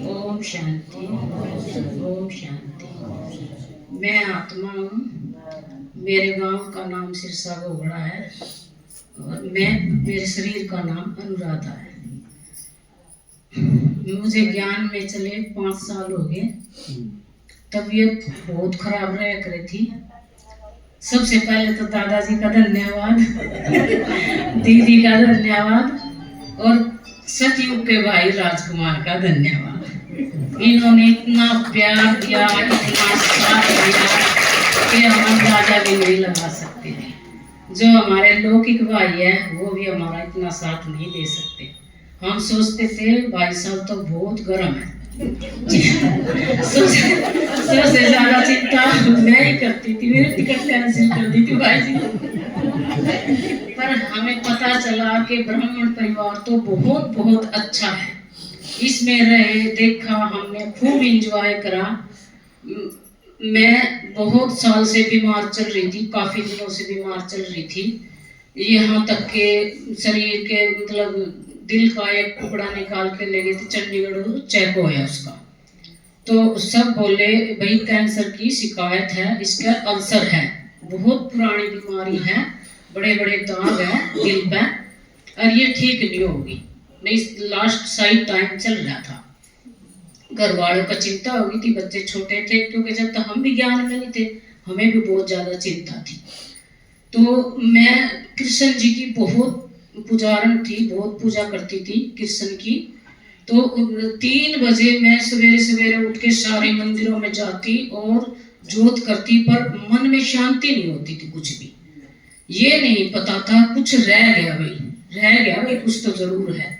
ओम शांति, ओम शांति। मैं आत्मा हूँ। मेरे गांव का नाम सिरसा गोगड़ा है और मेरे शरीर का नाम अनुराधा है। मुझे ज्ञान में चले 5 साल हो गए। तबीयत बहुत खराब रहा करे थी। सबसे पहले तो दादाजी का धन्यवाद, दीदी का धन्यवाद और सचिव के भाई राजकुमार का धन्यवाद। इन्होंने इतना प्यार दिया, इतना साथ दिया कि हम अंदाजा भी नहीं लगा सकते। जो हमारे लौकिक भाई है वो भी हमारा इतना साथ नहीं दे सकते। हम सोचते थे भाई साहब तो बहुत गर्म है। सबसे ज्यादा चिंता मैं ही करती थी, मेरी टिकट कैंसिल कर दी थी भाई जी। पर हमें पता चला कि ब्राह्मण परिवार तो बहुत बहुत अच्छा है। इसमें रहे, देखा, हमने खूब एंजॉय करा। मैं बहुत साल से बीमार चल रही थी, काफी दिनों से बीमार चल रही थी। यहाँ तक के शरीर के मतलब दिल का एक टुकड़ा निकाल के ले गए थे चंडीगढ़, चेक होया उसका। तो सब बोले भाई कैंसर की शिकायत है, इसका अल्सर है, बहुत पुरानी बीमारी है, बड़े बड़े दाग है दिल पे और ये ठीक नहीं होगी। नहीं, लास्ट साइड टाइम चल रहा था। घर वालों का चिंता हो गई थी, बच्चे छोटे थे, क्योंकि जब तक हम भी ज्ञान में नहीं थे हमें भी बहुत ज्यादा चिंता थी। तो मैं कृष्ण जी की बहुत पुजारन थी, बहुत पूजा करती थी कृष्ण की। तो 3 बजे मैं सवेरे सवेरे उठ के सारे मंदिरों में जाती और जोत करती, पर मन में शांति नहीं होती थी कुछ भी। ये नहीं पता था कुछ रह गया भाई कुछ तो जरूर है।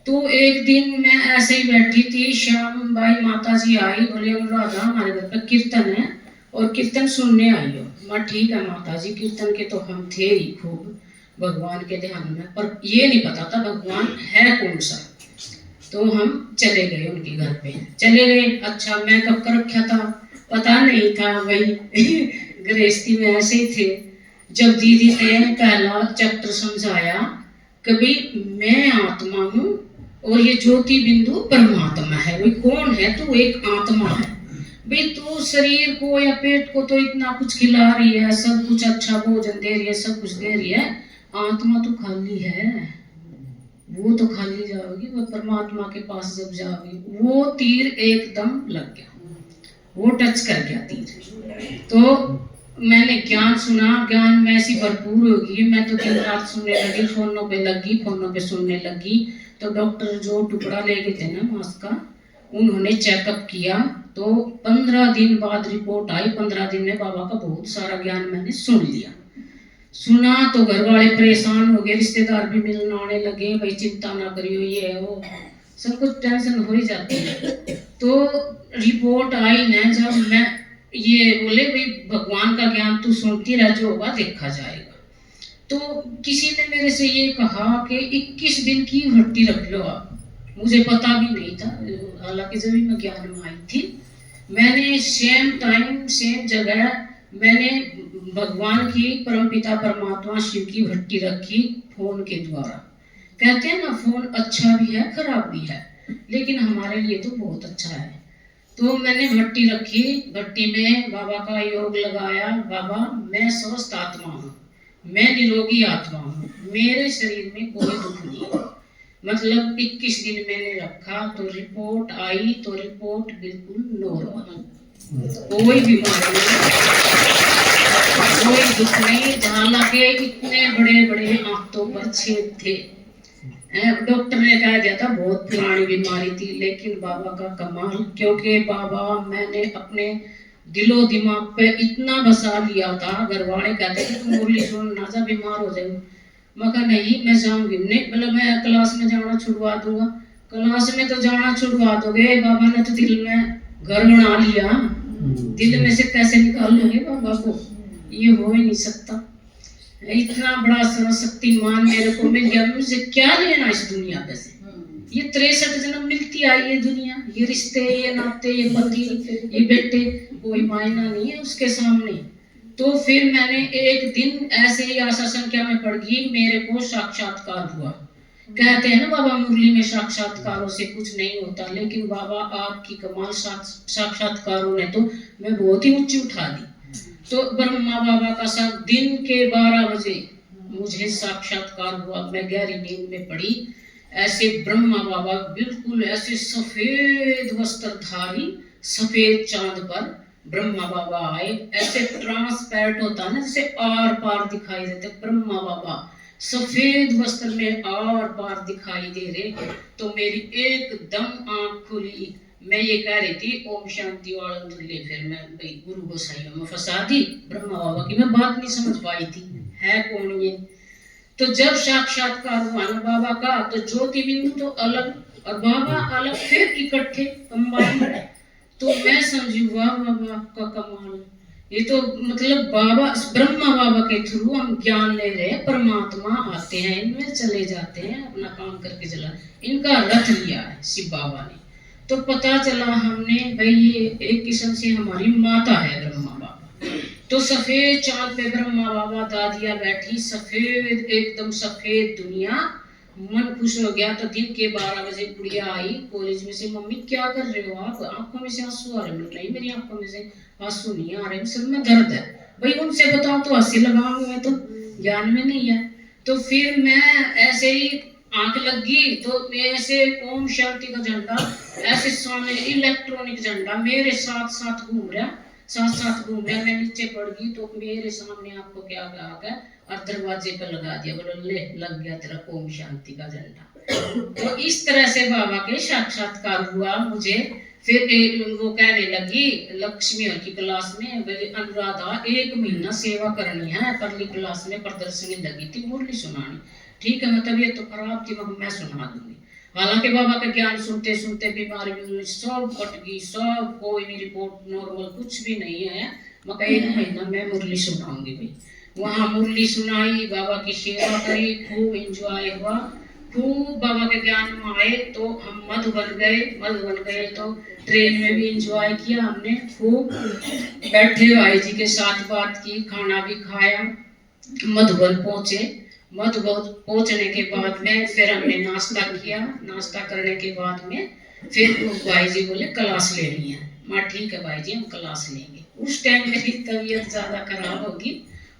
तो एक दिन मैं ऐसे ही बैठी थी, शाम भाई माता जी आई, बोले अनुराधा हमारे घर पे कीर्तन है और कीर्तन सुनने आई हो। मैं ठीक है माता जी, कीर्तन के तो हम थे ही खूब भगवान के ध्यान में, पर ये नहीं पता था भगवान है कौन सा। तो हम चले गए उनके घर पे, चले गए। अच्छा मेकअप कर रखा था, पता नहीं था भाई गृहस्थी में ऐसे ही थे। जब दीदी ने पहला चैप्टर समझाया कि भाई मैं आत्मा हूँ और ये ज्योति बिंदु परमात्मा है, भाई कौन है तो एक आत्मा है। भाई तू शरीर को या पेट को तो इतना कुछ खिला रही है, सब कुछ अच्छा भोजन दे रही है, सब कुछ दे रही है, आत्मा तो खाली है, वो तो खाली जाओगी, वो परमात्मा के पास जब जाओगी। वो तीर एकदम लग गया, वो टच कर गया तीर। तो मैंने ज्ञान सुना, ज्ञान में ऐसी भरपूर होगी, मैं तो दिन रात सुनने लगी, फोनों पे सुनने लगी। तो डॉक्टर जो टुकड़ा ले गए थे ना मांस का, उन्होंने चेकअप किया। तो 15 दिन बाद रिपोर्ट आई। 15 दिन में बाबा का बहुत सारा ज्ञान मैंने सुन लिया। सुना तो घर वाले परेशान हो गए, रिश्तेदार भी मिलने आने लगे, भाई चिंता ना करियो, ये है वो, सब कुछ टेंशन हो ही जाती है। तो रिपोर्ट आई ना, जब मैं ये बोले भाई भगवान का ज्ञान तू सुनती रह, जो होगा देखा जाएगा। तो किसी ने मेरे से ये कहा कि 21 दिन की भट्टी रख लो आप। मुझे पता भी नहीं था, हालांकि जब भी मैं ज्ञान में आई थी, मैंने सेम टाइम सेम जगह मैंने भगवान की परमपिता परमात्मा शिव की भट्टी रखी फोन के द्वारा। कहते हैं ना फोन अच्छा भी है खराब भी है, लेकिन हमारे लिए तो बहुत अच्छा है। तो मैंने भट्टी रखी, भट्टी में बाबा का योग लगाया। बाबा मैं स्वस्थ आत्मा हूँ, मैं निरोगी आत्मा हूँ, मेरे शरीर में कोई दुख नहीं है। मतलब 21 दिन मैंने रखा तो रिपोर्ट आई, तो रिपोर्ट बिल्कुल नॉर्मल, कोई बीमारी नहीं, कोई दुख नहीं। हालांकि इतने बड़े बड़े आंतों पर छेद थे, डॉक्टर ने कह दिया था बहुत पुरानी बीमारी थी, लेकिन बाबा का कमाल, क्योंकि बाबा मैंने अपने दिलो दिमाग पे इतना बसा लिया था। घर वाले कहते थे तुम मुरली सुन ना जा, बीमार हो जाए। मैं कहा नहीं मैं जाऊंगी नहीं, मतलब मैं क्लास में जाना छुड़वा दूंगा। क्लास में तो जाना छुड़वा दोगे, बाबा ने तो दिल में घर बना लिया, दिल में से कैसे निकाल लोगे बाबा को, ये हो ही नहीं सकता। इतना बड़ा सर्वशक्तिमान मेरे को मिल गया, मुझे क्या लेना इस दुनिया पे से। ये 63 जन्म मिलती आई ये दुनिया, ये रिश्ते, ये नाते, ये पति, ये बेटे, कोई मायना नहीं है उसके सामने। तो फिर मैंने एक दिन ऐसे ही आशा संख्या में पड़ गई, मेरे को साक्षात्कार हुआ कहते हैं ना बाबा मुरली में साक्षात्कारों से कुछ नहीं होता, लेकिन बाबा आपकी कमाल साक्षात्कारों ने तो मैं बहुत ही ऊंची उठा दी। तो ब्रह्मा बाबा का साथ दिन के 12 बजे मुझे साक्षात्कार हुआ। मैं गहरी नींद में पड़ी, ऐसे ब्रह्मा बाबा बिल्कुल ऐसे सफेद वस्त्रधारी, सफेद चांद पर ब्रह्मा बाबा आए। ऐसे ट्रांसपेरेंट होता है ना, जैसे आर पार दिखाई देते, ब्रह्मा बाबा सफेद वस्त्र में आर पार दिखाई दे रहे। तो मेरी एकदम आंख खुली। मैं ये कह रही थी ओम शांति वाले, फिर मैं गुरु गोसाइयों में फंसा दी ब्रह्मा बाबा की। मैं बात नहीं समझ पाई थी है कौन ये। तो जब साक्षात्कार हुआ ना बाबा का, तो ज्योति बिंदु तो अलग और बाबा अलग, फिर इकट्ठे कंबाइन। तो मैं समझी वाह बाबा का कमाल। ये तो मतलब बाबा, ब्रह्मा बाबा के थ्रू हम ज्ञान ले रहे हैं। परमात्मा आते हैं, इनमें चले जाते हैं, अपना काम करके चला। इनका रथ लिया है शिव बाबा ने। तो पता चला हमने भाई ये एक किस्म से हमारी माता है ब्रह्मा बाबा। तो सफेद चांद पे ब्रह्मा बाबा, दादिया बैठी, सफेद एकदम सफेद दुनिया। मन खुश हो गया। तो दिन के 12 बजे गुड़िया आई कॉलेज में से, मम्मी क्या कर रहे हो आप, आंखों में से आंसू आ रहे हैं? नहीं मेरी आंखों में से आंसू नहीं आ रहे, सिर में दर्द है। भाई उनसे बताओ तो हंसी लगाऊंगी, मैं तो ज्ञान में नहीं है। तो फिर मैं ऐसे ही आंख लगी, तो ऐसे ओम शांति का झंडा ऐसे सामने, इलेक्ट्रॉनिक झंडा मेरे साथ साथ घूम रहा, साथ साथ घूम रहा। मैं नीचे पड़ गई तो मेरे सामने आपको क्या कहा और दरवाजे पर लगा दिया, बोलो ले लग गया तेरा ओम शांति का झंडा। तो इस तरह से बाबा के साक्षात्कार हुआ मुझे। फिर वो कहने लगी लक्ष्मी की क्लास में, अनुराधा 1 महीना सेवा करनी है, परली क्लास में प्रदर्शनी लगी थी, मुरली सुनानी। ठीक है, मैं तबीयत तो खराब थी, मैं सुना दूंगी। हालांकि बाबा का ज्ञान सुनते सुनते बीमारी भी सब कट गई, सब कोई नहीं रिपोर्ट नॉर्मल कुछ भी नहीं है। मैं 1 महीना मैं मुरली सुनाऊंगी भाई। वहाँ मुरली सुनाई, बाबा की सेवा करी, खूब एंजॉय हुआ, खूब बाबा के ज्ञान में आए। तो हम मधुबन गए तो ट्रेन में भी एंजॉय किया हमने, खूब बैठे भाई जी के साथ बात की, खाना भी खाया। मधुबन पहुंचे, मधुबन पहुंचने के बाद में फिर हमने नाश्ता किया। नाश्ता करने के बाद में फिर भाई जी बोले क्लास लेनी है। मैं ठीक है भाई जी हम क्लास लेंगे। उस टाइम मेरी तबीयत ज्यादा खराब होगी,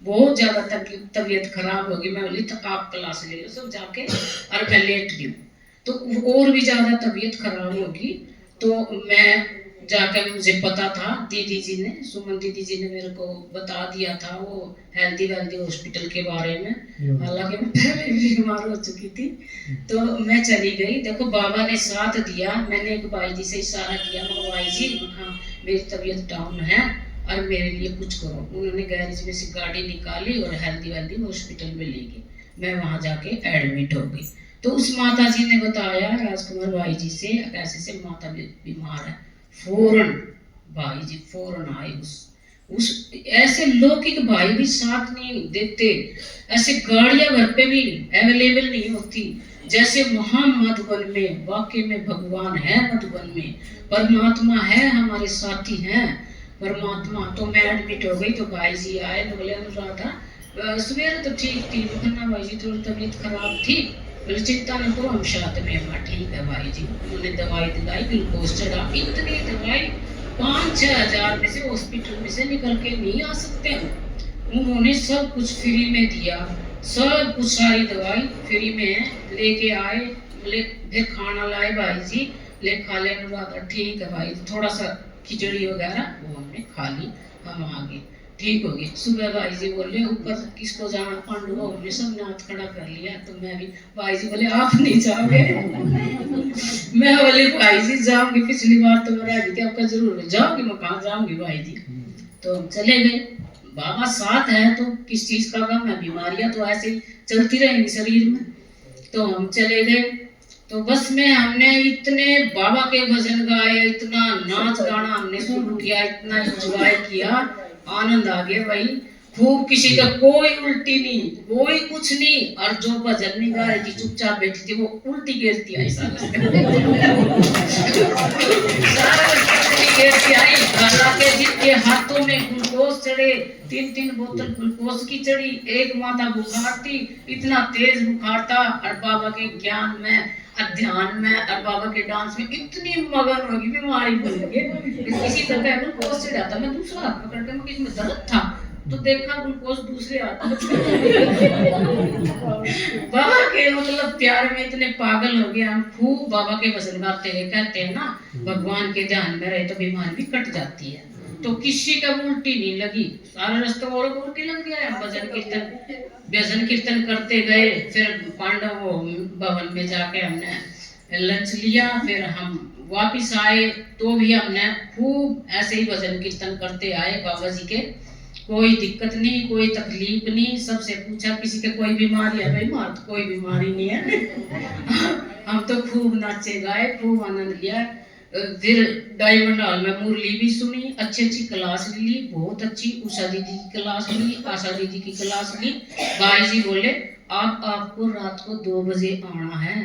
बहुत ज्यादा तबीयत खराब होगी। मैं बोली तो आप क्लास ले लो सब जाके, और मैं लेट गई तो और भी ज्यादा तबीयत खराब होगी। तो मैं जाकर, मुझे पता था, दीदी जी ने, सुमन दीदी जी ने मेरे को बता दिया था वो हेल्दी वेल्दी हॉस्पिटल के बारे में। हालांकि मैं पहले भी बीमार हो चुकी थी। तो मैं चली गई। देखो बाबा ने साथ दिया। मैंने एक भाई जी से इशारा किया, भाई जी हाँ मेरी तबीयत डाउन है और मेरे लिए कुछ करो। उन्होंने गैरेज में से गाड़ी निकाली और हेल्दी वेल्दी हॉस्पिटल में ले गई। मैं वहां जाके एडमिट हो गई। तो उस माता जी ने बताया राजकुमार भाई जी से, कैसे से माता बीमार है। फौरन भाई जी फौरन आए। उस ऐसे लौकिक भाई भी साथ नहीं देते, ऐसे गाड़ियां घर पे भी अवेलेबल नहीं होती। जैसे वहां मधुबन में वाकई में भगवान है, मधुबन में परमात्मा है, हमारे साथी हैं परमात्मा। तो मैं एडमिट हो गई तो भाई जी आए, बोले अनुराधा सवेरे तो ठीक थी, कहना भाई जी थोड़ी तबीयत खराब थी, बोले चिंता न करो हम साथ में हैं। ठीक है भाई जी। उन्होंने दवाई दिलाई, ग्लूकोज चढ़ा। इतनी दवाई 5-6 हजार में से हॉस्पिटल में से निकल के नहीं आ सकते। उन्होंने सब कुछ फ्री में दिया, सब कुछ सारी दवाई फ्री में लेके आए। बोले फिर खाना लाए भाई जी, ले खा ले अनुराधा। ठीक है भाई, थोड़ा सा खिचड़ी वगैरह वो हमने खा ली, हम आ गए, ठीक हो गई। सुबह भाई जी बोले ऊपर किसको जाना, पांडुओं हमने सब ने हाथ खड़ा कर लिया। तो मैं भी, भाई जी बोले आप नहीं जाओगे? मैं बोले भाई जी जाऊंगी, पिछली बार तो मैं रह गई थी, आपका जरूर जाओगी? मैं कहाँ जाऊंगी भाई जी। तो हम चले गए। बाबा साथ है तो किस चीज का गम है, बीमारियां तो ऐसे ही चलती रहेंगी शरीर में। तो हम चले गए। तो बस में हमने इतने बाबा के भजन गाए, इतना नाच गाना हमने शुरू किया, इतना एंजॉय किया, आनंद आ गया भाई खूब। किसी का कोई उल्टी नहीं, कोई कुछ नहीं। और जो भजन नहीं गा रही थी चुपचाप बैठी थी, वो उल्टी गिरती आई सारा गिरती आई। हालांकि जिनके हाथों में ग्लूकोज चढ़े लगे, 3-3 बोतल ग्लूकोज की चढ़ी, एक माता बुखार थी, इतना तेज बुखार था, और बाबा के ज्ञान में, अध्यान में, और बाबा के डांस में इतनी मगन होगी, बीमारी बन गई। किसी का ग्लूकोज से जाता, मैं दूसरा हाथ पकड़ के, मैं किसी में दर्द था तो देखा ग्लूकोज दूसरे हाथ में। बाबा के मतलब प्यार में इतने पागल हो गए हम, खूब बाबा के भजन गाते हैं। कहते हैं ना, भगवान के ध्यान में रहे तो बीमारी भी कट जाती है। तो किसी का उल्टी नहीं लगी, सारा रास्ता और उल्टी लग गया। भजन कीर्तन करते गए, फिर पांडव भवन में जाके हमने लंच लिया, फिर हम वापिस आए तो भी हमने खूब ऐसे ही भजन कीर्तन करते आए बाबा जी के। कोई दिक्कत नहीं, कोई तकलीफ नहीं। सबसे पूछा किसी के कोई बीमारी है? भाई मार तो कोई बीमारी नहीं है। हम तो खूब नाचे गाए, खूब आनंद लिया। फिर डायमंड हॉल में मुरली भी सुनी, अच्छी क्लास ली, बहुत अच्छी। उषा दीदी की क्लास ली, आशा दीदी की क्लास ली। भाई जी बोले आपको रात को 2 बजे आना है।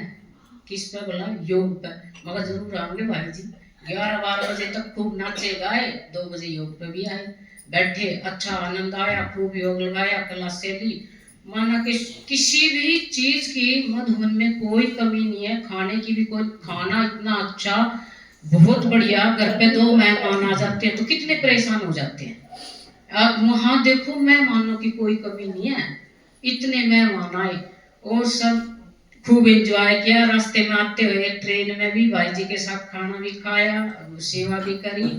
किस पे? बोला योग पे। मगर जरूर आएंगे भाई जी। 11-12 बजे तक खूब नाचे गाए, 2 बजे योग पे भी आए, बैठे, अच्छा आनंद आया, खूब योग लगाया, क्लास ली। माना कि किसी भी चीज की मधुबन में कोई कमी नहीं है, खाने की भी कोई, खाना इतना अच्छा, बहुत बढ़िया। घर पे 2 मेहमान आ जाते हैं तो कितने परेशान हो जाते हैं। अब वहां देखो मेहमानों की कोई कमी नहीं है, इतने मेहमान आए और सब खूब एंजॉय किया। रास्ते में आते हुए ट्रेन में भी भाई जी के साथ खाना भी खाया, सेवा भी करी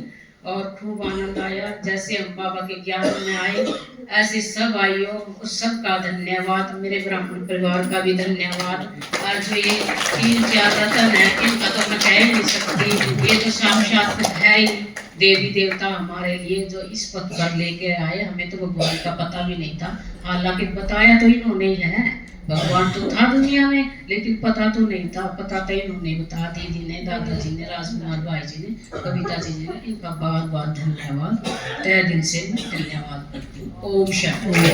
और खूब आनंद आया। जैसे हम बाबा के ज्ञान में आए, ऐसे सब आइयों सबका धन्यवाद, मेरे ब्राह्मण परिवार का भी धन्यवाद। और जो ये 3-4 रतन है, इनका तो मैं कह नहीं सकती, ये तो साक्षात है ही देवी देवता हमारे लिए, जो इस पथ पर लेके आए। हमें तो भगवान का पता भी नहीं था, हालांकि बताया तो इन्होंने ही है। भगवान तो था दुनिया में, लेकिन पता तो नहीं था। पता तो इन्होंने बता, दीदी ने, दादाजी ने, राजकुमार भाई जी ने, कविता जी ने। इनका बार बार धन्यवाद, तहे दिल से मैं धन्यवाद करती हूँ। ओम शांति।